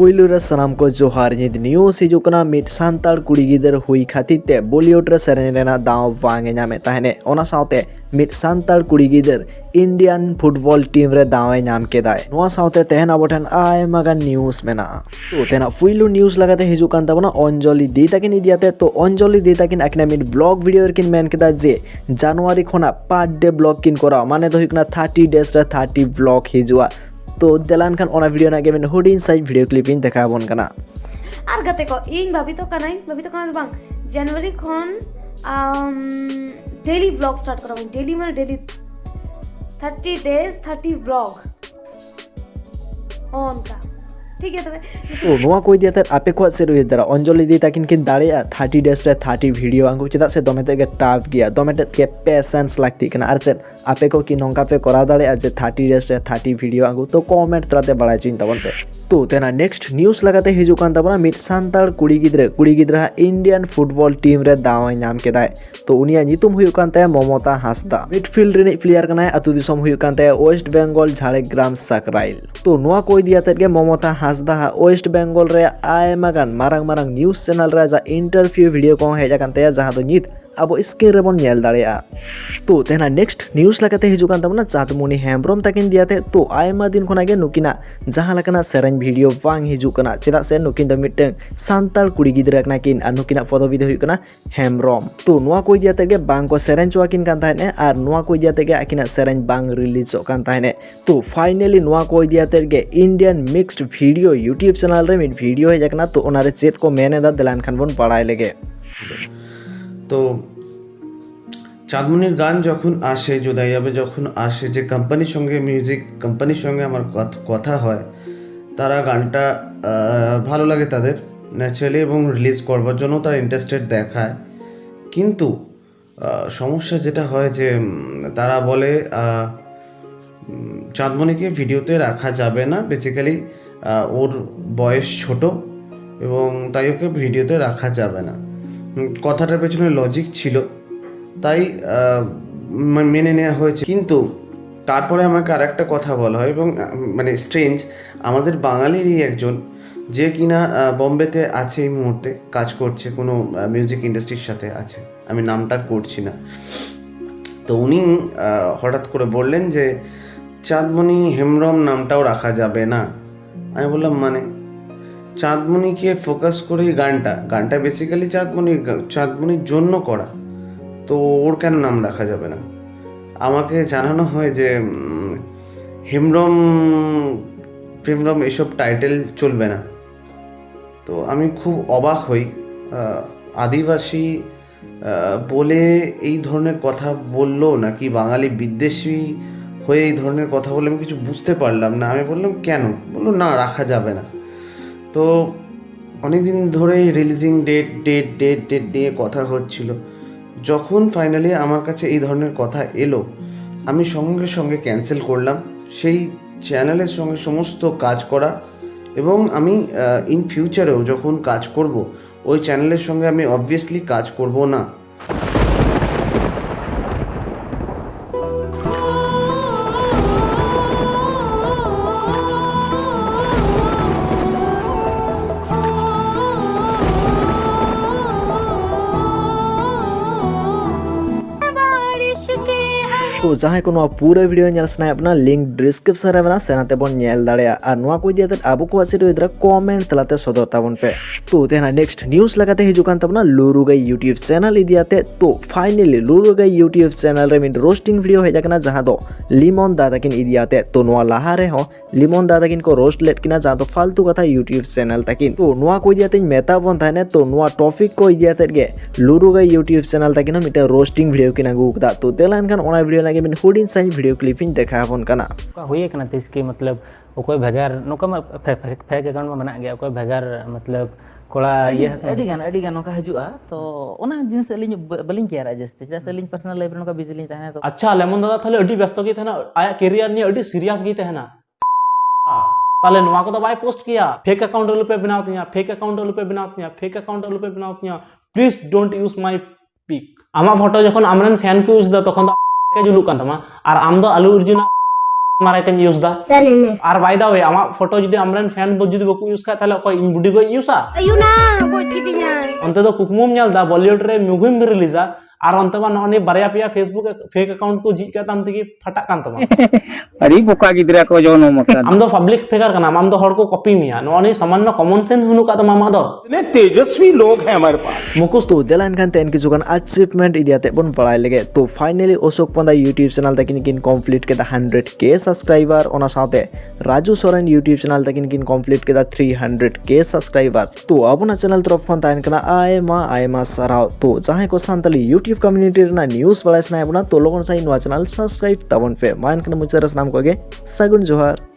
पुइलु रे सनाम को जोहार नित न्यूज हिजुकना मिट सांताड़ कुड़ी गिदर हुई खातिर ते बॉलीवुड रे सेरेन रेना दाव वांगे नामे ताहने ओना साउते मिट सांताड़ कुड़ी गिदर इंडियन फुटबॉल टीम रे दावे नाम केदाय नोआ साउते तेहन आबोठन आयमा गान न्यूज मेना तो तेना पुइलु न्यूज लगाते हिजुकान ताबना अंजलि दी ताकिन इदियाते तो अंजलि दी ताकिन आकिना मिट ब्लॉग वीडियो किन मेन केदा जे जनवरी खोना पर डे ब्लॉग किन करा माने तो हुकना 30 डेज रे 30 ब्लॉग हिजुआ तो देलान खान ओना वीडियो ना गेमेन हुडिन साइज वीडियो क्लिप इन देखा बोन कना आर गते को इन भाभी तो बांग जनवरी खन डेली ब्लॉग स्टार्ट करा डेली माने डेली 30 डेज 30 ब्लॉग ऑन का ठीक है तो नोआ कोई दिया तर आपे को से रोहि दरा अंजलि दी ताकिन किन दाड़े 30 डेज रे 30 वीडियो आंगु चेदा से दोमेते के टाफ गया दोमेते के पेशेंस लागती कना आर चेद आपे को कि नंका पे करा दाड़े जे 30 डेज रे 30 वीडियो आंगु तो कमेंट तलाते बड़ाय चिन तबन पे तो तेना नेक्स्ट न्यूज़ लगाते हिजुकान तबना मिट सांताड़ कुड़ी गिद्रा इंडियन फुटबॉल टीम रे दाव नाम केदाय तो उनिया नितुम हुयुकान ताय ममता हासदा मिडफील्ड रे प्लेयर कनाय अतु दिसम हुयुकान ताय वेस्ट बेंगल झाड़ग्राम साकराइल तो नोआ कोई दिया तर के ममता हासदा वेस्ट बेंगल रे आयमा गान मारंग न्यूज़ चैनल रे जा इंटरव्यू वीडियो को हेजा कान ताय जहां दो नित अब स्क्रीन रे बन नेल दाड़ेया तो तेना नेक्स्ट न्यूज़ लगाते हिजुकान तबना चाँदमुनि हेम्ब्रम ताकिन दियाते तो आयमा दिन खोनागे नुकिना जहां लकना सेरेन वीडियो वांग हिजुकना चेदा से नुकिन द मिटeng सांताड़ कुड़ी गिद्रा कना किन आ नुकिना पदवी दो हुयकना हेम्ब्रम तो नुआ कोई दियाते के बांग को सेरेन चुआकिन कान ताहने आर नुआ कोई दियाते के आकिना सेरेन बांग रिलीज कान ताहने तो फाइनली नुआ कोई दियाते के Indian mixed video YouTube channel रे मिट वीडियो हेजकना तो ओनारे चेत को मेने दा देलान खान बन पढ़ाई लेगे तो चाँदमुनिर गान जखन आसे जोदाइयाबे जखन आसे जे कोम्पानिर संगे मिउजिक कोम्पानिर संगे आमार कथा हय तारा गानटा भालो लागे तादेर न्याचुराली एबं रिलीज करबार जोन्नो तारा इंटरेस्टेड देखाय किन्तु समस्या जेटा हय जे तारा बोले चाँदमुनिके भिडियोते राखा जाबे ना बेसिक्याली ओर बयस छोटो एबं ताई ओके भिडियोते राखा जाबे ना कथाटार पेছনে लजिक छिलो তাই মেনে নেওয়া হয়েছে কিন্তু তারপরে আমাকে আরেকটা কথা বলা হয় এবং মানে স্ট্রেঞ্জ আমাদের বাঙালিরই একজন যে কিনা বোম্বেতে আছে এই মুহূর্তে কাজ করছে কোনো মিউজিক ইন্ডাস্ট্রির সাথে আছে আমি নামটা করছি না তো উনি হঠাৎ করে বললেন যে চাঁদমণি হেমব্রম নামটাও রাখা যাবে না আমি বললাম মানে চাঁদমণিকে ফোকাস করে গানটা বেসিক্যালি চাঁদমণির জন্য করা তো ওর কেন নাম রাখা যাবে না আমাকে জানানো হয় যে হেমব্রম এসব টাইটেল চলবে না তো আমি খুব অবাক হই আদিবাসী বলে এই ধরনের কথা বললো নাকি বাঙালি বিদ্বেষী হয়ে এই ধরনের কথা বলে আমি কিছু বুঝতে পারলাম না আমি বললাম কেন বললো না রাখা যাবে না তো অনেক দিন ধরেই রিলিজিং ডেট নিয়ে কথা হচ্ছিল যখন ফাইনালি আমার কাছে এই ধরনের কথা এলো আমি সঙ্গে সঙ্গে ক্যান্সেল করলাম সেই চ্যানেলের সঙ্গে সমস্ত কাজ করা এবং আমি ইন ফিউচারেও যখন কাজ করব ওই চ্যানেলের সঙ্গে আমি অবভিয়াসলি কাজ করব না तो जहाँ को पूरा वीडियो नेल सना अपना लिंक डिस्क्रिप्शन रे बना सेनाते बन नेल दाड़ेया और नोआ को दिया आबो को आसे इधर कमेंट तलाते सदर ताबन पे तो तेना नेक्स्ट न्यूज़ लगाते हिजुकान तबना लुरुगाई यूट्यूब चैनल इदियाते तो फाइनली लुरुगाई यूट्यूब चैनल रे मिन रोस्टिंग वीडियो हे जाकना जहाँ दो लिमन दादा किन इदियाते तो नोआ लाहा रे हो लिमन दादा किन को रोस्ट लेट किना जहाँ तो फालतू कथा यूट्यूब चैनल तकिन तो नोआ को दियाते मेता बन थाने तो नोआ टॉपिक को इदियाते के लुरुगाई यूट्यूब चैनल तकिन मिटे रोस्टिंग वीडियो किना गुकदा तो तेलान खान ओना वीडियो लागे मिन हुडिन साइज वीडियो क्लिप इन देखा बन कना हुई कना तिसके मतलब कोई भेगार नोका फेक अकाउंट में मना गया कोई भेगार मतलब कोड़ा ये अडिगान नोका हजुआ तो ओना जिनिस अलिन बलिन केरा जस्ते चेदा से अलिन पर्सनल लाइफ नोका बिजी लिन ताहना तो अच्छा लेमन दादा थाले अडी व्यस्त गे थाना आया करियर ने अडी सीरियस गे थाना ताले नोआ को तो बाय पोस्ट किया फेक अकाउंट पे बनावतिया फेक अकाउंट पे बनावतिया please don't use my pic आमा फोटो जखन आमरेन फैन को यूज दा तखन के जुलुक कान तमा और आम दो आलू अर्जुन माराई तेम यूज दा आर बाय द वे आमा फोटो जुदी आमरेन फैन बो जुदी बको यूज का ताले कोई इन बुडी को यूज अंते तो कुकमुम नेल दा बॉलीवुड रे मुगुम भी रिलीजा आर अंते मा नने बारया पिया फेसबुक फेक अकाउंट को जी का ताम तकी फटा कान तमा अरे बोका गिदरा को जोनो मकन आम दो पब्लिक फिगर कना आम दो हर को कॉपी मिया नने सामान्य कॉमन सेंस बनु का तमा मा दो इतने तेजस्वी लोग हैं हमारे पास मुकुस तो देलान खान तेन किछु गान अचीवमेंट इडियाते बन बड़ाई लगे तो फाइनली अशोक पंदा यूट्यूब चैनल तकिन किन कंप्लीट केदा 100k सब्सक्राइबर ओना साथे राजू सोरेन यूट्यूब चैनल तकिन किन कंप्लीट केदा 300k सब्सक्राइबर तो अबना चैनल तरफ खन ताइन कना आयमा साराव तो जहां को सांतली यूट्यूब कम्युनिटी रे न्यूज़ बड़ाई सनाय बना तो लोगन साइ नवा चैनल सब्सक्राइब तबन पे मान कना मुचरस नाम को गे सगुन जोहार।